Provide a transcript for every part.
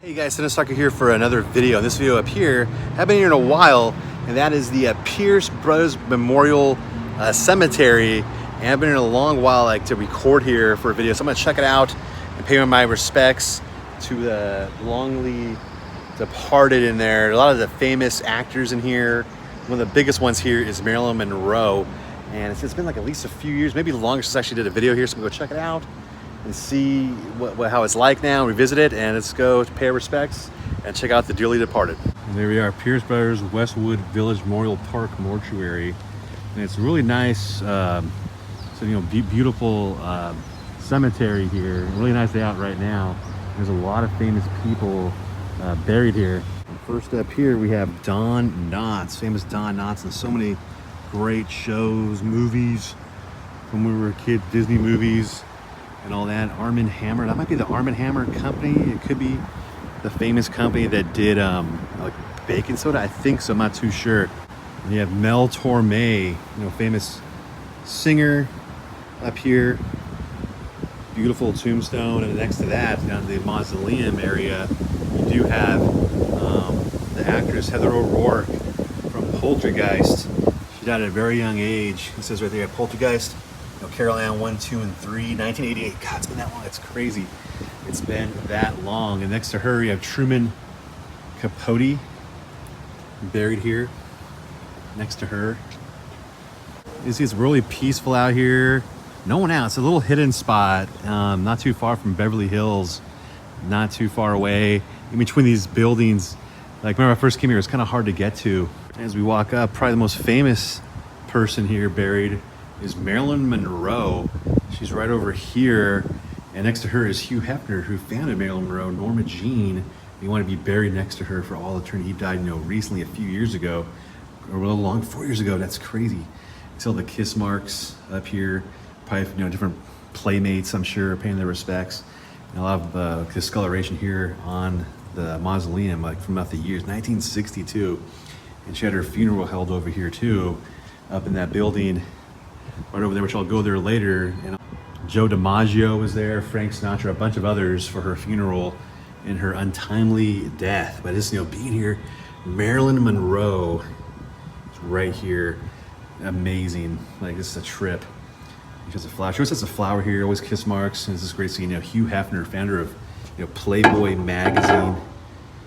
Hey guys, Cinestalker here for another video. In this video up here, I haven't been here in a while, and that is the Pierce Brothers Memorial Cemetery. And I've been here in a long while to record here for a video, so I'm gonna check it out and pay my respects to the longly departed in there. A lot of the famous actors in here. One of the biggest ones here is Marilyn Monroe, and it's been like at least a few years, maybe longer since I actually did a video here, so I'm gonna go check it out and see how it's like now, revisit it, and let's go pay our respects and check out the dearly departed. And there we are, Pierce Brothers Westwood Village Memorial Park Mortuary. And it's really nice, beautiful cemetery here. Really nice day out right now. There's a lot of famous people buried here. And first up here we have Don Knotts, famous Don Knotts, and so many great shows, movies from when we were kids, Disney movies and all that. Arm & Hammer, that might be the Arm & Hammer company. It could be the famous company that did like baking soda, I think so, I'm not too sure. And you have Mel Torme, famous singer up here. Beautiful tombstone, and next to that, down in the mausoleum area, you do have the actress Heather O'Rourke from Poltergeist. She died at a very young age. It says right there, Poltergeist, Carol Ann 1, 2, and 3, 1988. God, it's been that long. It's crazy. It's been that long. And next to her, you have Truman Capote, buried here. Next to her, you see it's really peaceful out here. No one out. It's a little hidden spot, not too far from Beverly Hills, not too far away. In between these buildings, like remember I first came here, it was kind of hard to get to. As we walk up, probably the most famous person here buried is Marilyn Monroe. She's right over here, and next to her is Hugh Hefner, who founded Marilyn Monroe. Norma Jean, you want to be buried next to her for all eternity. He died, recently, a few years ago, or a little long, 4 years ago. That's crazy. See all the kiss marks up here. Probably, different playmates, I'm sure, paying their respects. And a lot of discoloration here on the mausoleum, like from about the years 1962. And she had her funeral held over here too, up in that building right over there, which I'll go there later. And Joe DiMaggio was there, Frank Sinatra, a bunch of others for her funeral and her untimely death. But just, being here, Marilyn Monroe is right here. Amazing. Like, this is a trip. She has a flower. She always has a flower here, always kiss marks. And it's just great seeing, Hugh Hefner, founder of, Playboy magazine,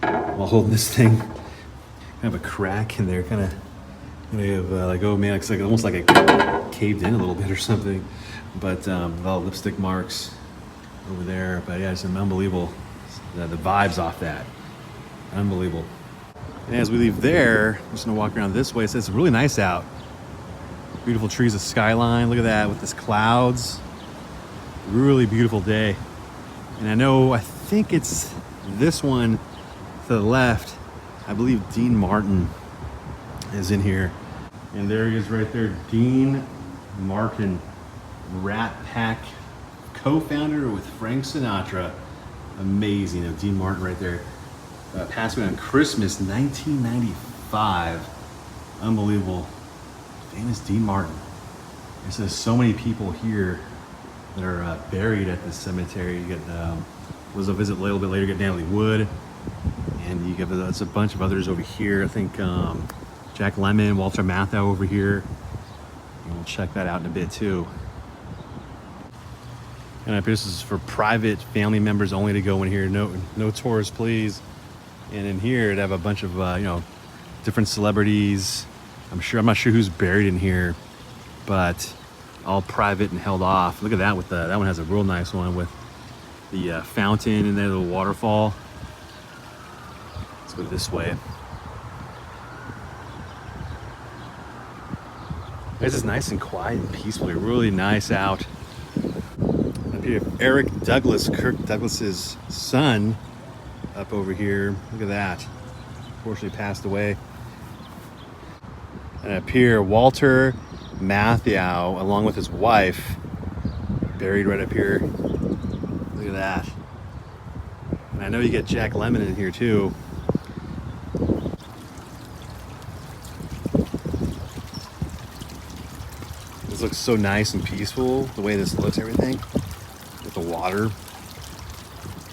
while holding this thing. Kind of a crack in there, kind of, like, oh man, it's like almost like it caved in a little bit or something. But all lipstick marks over there. But yeah, it's an unbelievable, the vibes off that, unbelievable. And as we leave there, I'm just gonna walk around this way. It says it's really nice out. Beautiful trees, a skyline. Look at that with this clouds. Really beautiful day. And I think it's this one to the left. I believe Dean Martin is in here. And there he is right there, Dean Martin, Rat Pack co-founder with Frank Sinatra. Amazing, Dean Martin right there. Passed away on Christmas 1995. Unbelievable. Famous Dean Martin. There's so many people here that are buried at this cemetery. You get, was a visit a little bit later, you get Natalie Wood, and you get a bunch of others over here. I think Jack Lemmon, Walter Matthau over here. And we'll check that out in a bit too. And up here, this is for private family members only to go in here. No tourists, please. And in here, they have a bunch of different celebrities. I'm not sure who's buried in here, but all private and held off. Look at that that one has a real nice one with the fountain and then the waterfall. Let's go this way. This is nice and quiet and peaceful. Really nice out. Up here, Eric Douglas, Kirk Douglas's son, up over here. Look at that. Unfortunately passed away. And up here, Walter Matthau, along with his wife, buried right up here. Look at that. And I know you get Jack Lemmon in here too. This looks so nice and peaceful, the way this looks, everything, with the water.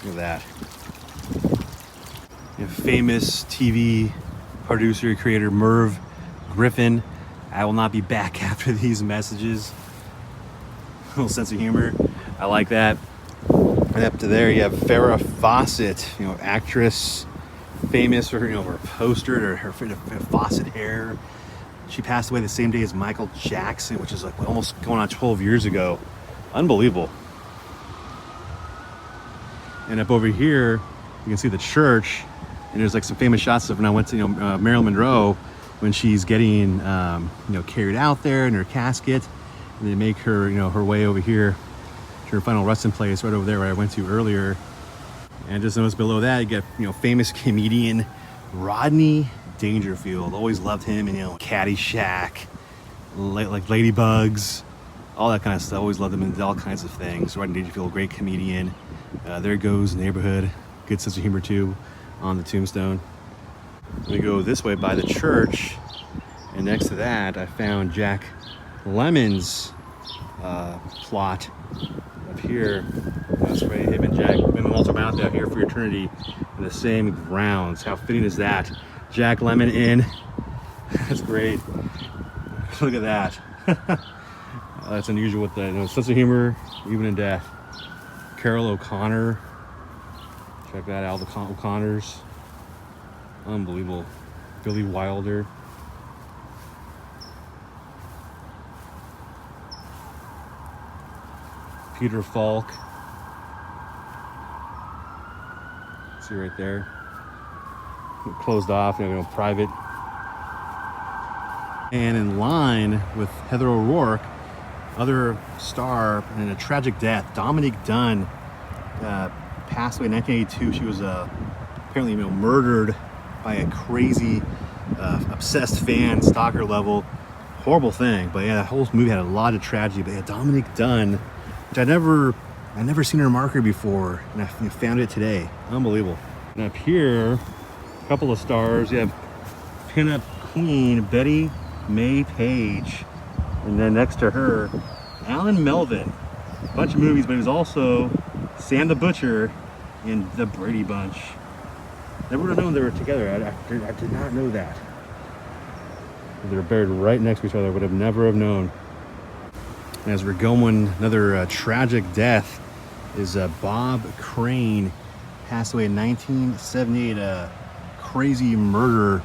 Look at that. famous TV producer, creator Merv Griffin. I will not be back after these messages. A little sense of humor. I like that. And up to there, you have Farrah Fawcett, actress, famous for her poster or her Fawcett hair. She passed away the same day as Michael Jackson, which is like almost going on 12 years ago. Unbelievable. And up over here, you can see the church, and there's like some famous shots of when I went to Marilyn Monroe when she's getting carried out there in her casket, and they make her her way over here to her final resting place right over there where I went to earlier. And just notice below that you get famous comedian Rodney Dangerfield. Always loved him, and Caddyshack, like Ladybugs, all that kind of stuff. Always loved him in all kinds of things. Rodney Dangerfield, great comedian. There goes Neighborhood. Good sense of humor too on the tombstone. We go this way by the church, and next to that I found Jack Lemmon's plot up here. That's right, him and Walter Mount out here for eternity in the same grounds. How fitting is that? Jack Lemmon in. That's great. Look at that. That's unusual with the sense of humor, even in death. Carol O'Connor. Check that out, the O'Connors. Unbelievable. Billy Wilder. Peter Falk. See right there. Closed off, private. And in line with Heather O'Rourke, other star in a tragic death, Dominique Dunn, passed away in 1982. She was apparently murdered by a crazy, obsessed fan, stalker level. Horrible thing. But yeah, that whole movie had a lot of tragedy. But yeah, Dominique Dunn, which I'd never seen her marker before, and I found it today. Unbelievable. And up here, a couple of stars. You have pinup queen Betty May Page, and then next to her, Alan Melvin. A bunch of movies, but he was also Sam the Butcher in The Brady Bunch. Never would have known they were together. I did not know that. They're buried right next to each other. Would have never have known. And as we're going, another tragic death is Bob Crane. Passed away in 1978. A crazy murder.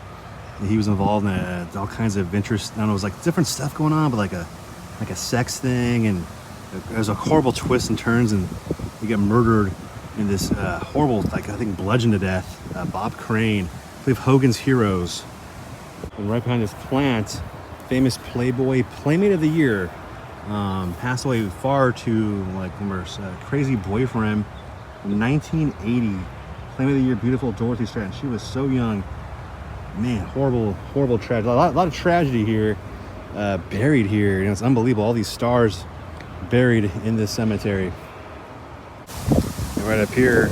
He was involved in all kinds of interest. I don't know, it was like different stuff going on, but like a sex thing, and there's a horrible twists and turns, and he got murdered in this horrible, I think bludgeoned to death. Bob Crane, I believe Hogan's Heroes. And right behind this plant, famous Playboy Playmate of the Year, passed away far too crazy boyfriend in 1980. Playmate of the Year, beautiful Dorothy Stratton. She was so young. Man, horrible tragedy. A lot of tragedy here, buried here. It's unbelievable. All these stars buried in this cemetery. And right up here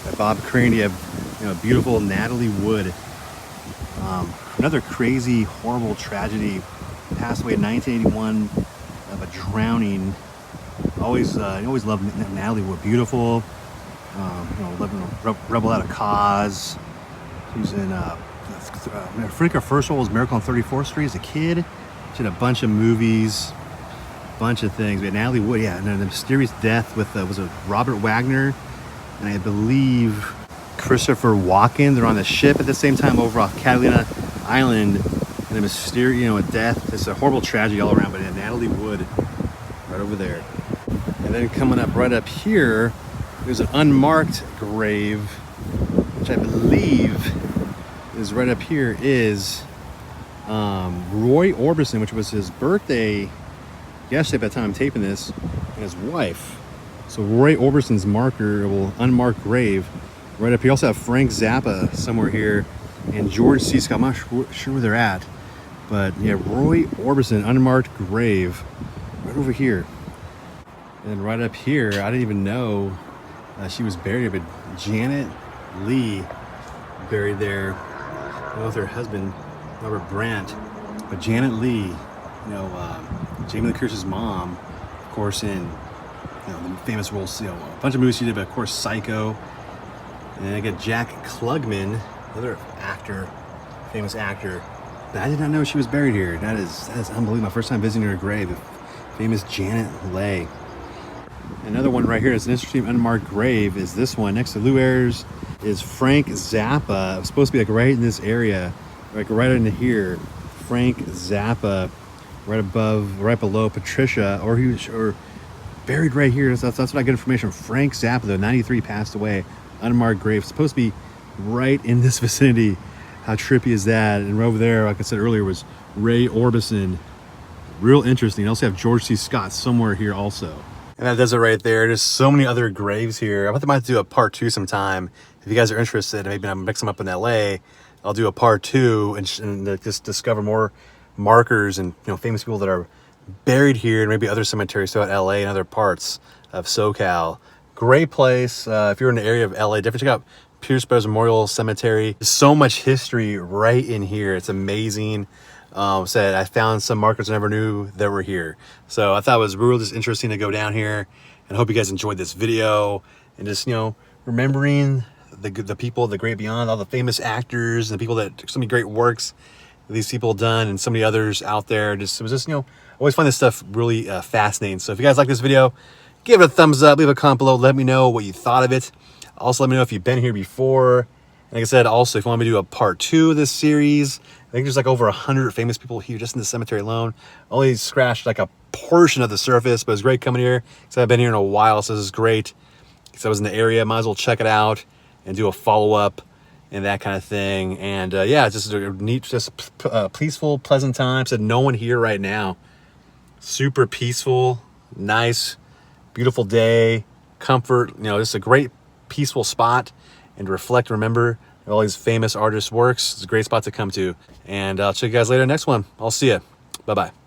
at Bob Crane, you have beautiful Natalie Wood. Another crazy, horrible tragedy. Passed away in 1981 of a drowning. Always loved Natalie Wood. Beautiful. Rebel Out of Cause. She was in. I think her first role was Miracle on 34th Street as a kid. She had a bunch of movies, bunch of things. We had Natalie Wood, yeah, and then the mysterious death with was it Robert Wagner, and I believe Christopher Walken. They're on the ship at the same time over off Catalina Island, and the mysterious death. It's a horrible tragedy all around. But yeah, Natalie Wood, right over there. And then coming up right up here, there's an unmarked grave, which I believe is right up here is Roy Orbison, which was his birthday yesterday by the time I'm taping this, and his wife. So Roy Orbison's unmarked grave right up here. You also have Frank Zappa somewhere here and George C. Scott. I'm not sure where they're at, but yeah, Roy Orbison, unmarked grave right over here. And then right up here, I didn't even know she was buried, but Janet Leigh buried there with her husband Robert Brandt. But Janet Leigh, Jamie Lee Curtis's mom, of course, in the famous roles, a bunch of movies she did, but of course Psycho. And then I got Jack Klugman, Another actor, famous actor. But I did not know she was buried here. That is unbelievable. My first time visiting her grave. The famous Janet Leigh. Another one right here that's an interesting unmarked grave is this one. Next to Lou Ayres is Frank Zappa. It was supposed to be like right in this area, like right into here. Frank Zappa, right below Patricia, or buried right here. That's what I get information from. Frank Zappa, though, 93, passed away. Unmarked grave. Supposed to be right in this vicinity. How trippy is that? And over there, like I said earlier, was Ray Orbison. Real interesting. I also have George C. Scott somewhere here also. And that does it right there. There's so many other graves here. I might do a part 2 sometime. If you guys are interested, maybe I'll mix them up in LA. I'll do a part 2 and just discover more markers and famous people that are buried here, and maybe other cemeteries throughout LA and other parts of SoCal. Great place. If you're in the area of LA, definitely check out Pierce Brothers Memorial Cemetery. There's so much history right in here. It's amazing. Said I found some markers I never knew that were here. So I thought it was really just interesting to go down here, and I hope you guys enjoyed this video and just remembering the people, the great beyond, all the famous actors and the people that so many great works that these people done, and so many others out there. It was just I always find this stuff really fascinating. So if you guys like this video, give it a thumbs up, leave a comment below, let me know what you thought of it. Also let me know if you've been here before. And like I said, also if you want me to do a part 2 of this series, I think there's like over 100 famous people here just in the cemetery alone. Only scratched like a portion of the surface, but it's great coming here because I've been here in a while, so this is great. Because I was in the area, might as well check it out and do a follow-up and that kind of thing. And yeah, just a neat, just peaceful, pleasant time. Said no one here right now. Super peaceful, nice, beautiful day, comfort. Just a great, peaceful spot and to reflect, remember all these famous artists' works. It's a great spot to come to. And I'll check you guys later next one. I'll see you. Bye-bye.